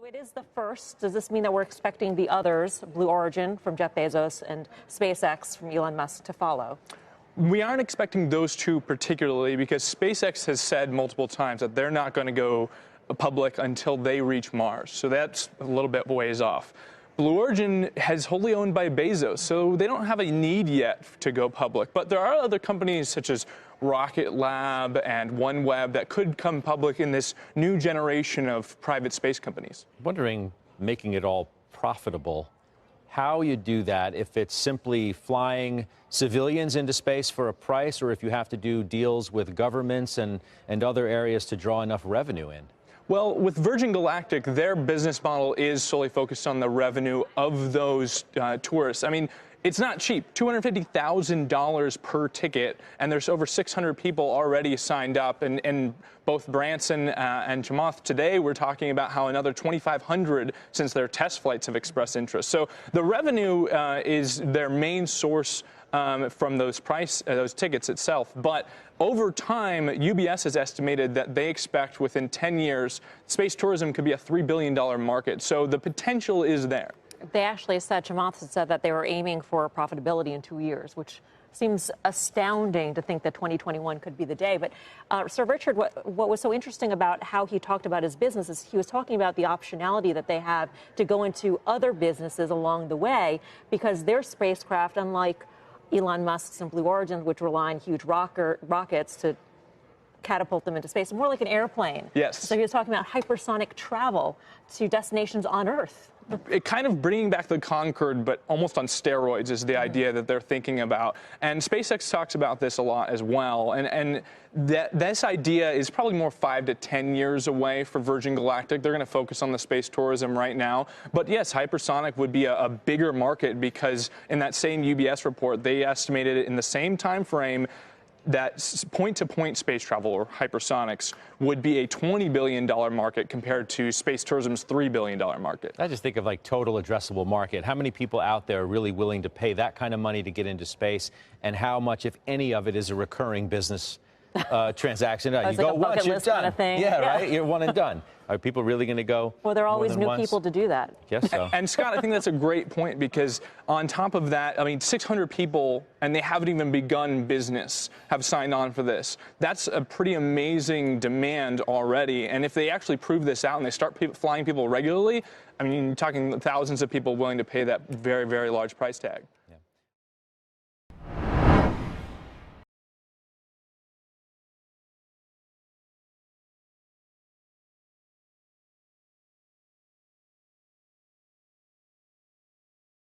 So it is the first. Does this mean that we're expecting the others, Blue Origin from Jeff Bezos and SpaceX from Elon Musk, to follow? We aren't expecting those two particularly because SpaceX has said multiple times that they're not going to go public until they reach Mars. So that's a little bit ways off. Blue Origin is wholly owned by Bezos, so they don't have a need yet to go public. But there are other companies such as Rocket Lab and OneWeb that could come public in this new generation of private space companies. Wondering, making it all profitable, how you do that, if it's simply flying civilians into space for a price, or if you have to do deals with governments and other areas to draw enough revenue in. Well, with Virgin Galactic, their business model is solely focused on the revenue of those tourists. I mean, it's not cheap, $250,000 per ticket, and there's over 600 people already signed up. And both Branson and Chamath today were talking about how another 2,500 since their test flights have expressed interest. So the revenue is their main source from those tickets itself. But over time, UBS has estimated that they expect within 10 years, space tourism could be a $3 billion market. So the potential is there. They actually said, Chamath had said that they were aiming for profitability in 2 years, which seems astounding to think that 2021 could be the day. But Sir Richard, what was so interesting about how he talked about his business is he was talking about the optionality that they have to go into other businesses along the way, because their spacecraft, unlike Elon Musk's and Blue Origin, which rely on huge rockets to catapult them into space, more like an airplane. Yes. So he was talking about hypersonic travel to destinations on Earth. It kind of bringing back the Concorde, but almost on steroids, is the idea that they're thinking about. And SpaceX talks about this a lot as well. And this idea is probably more 5 to 10 years away for Virgin Galactic. They're going to focus on the space tourism right now. But yes, hypersonic would be a bigger market, because in that same UBS report, they estimated it in the same time frame that point-to-point space travel, or hypersonics, would be a $20 billion market compared to space tourism's $3 billion market. I just think of like total addressable market. How many people out there are really willing to pay that kind of money to get into space, and how much, if any of it, is a recurring business transaction? You go once, you're done. Kind of thing. Yeah, right? You're one and done. Are people really going to go? Well, there are always new people to do that. Guess so. And Scott, I think that's a great point, because on top of that, I mean, 600 people, and they haven't even begun business, have signed on for this. That's a pretty amazing demand already. And if they actually prove this out and they start flying people regularly, I mean, you're talking thousands of people willing to pay that very, very large price tag.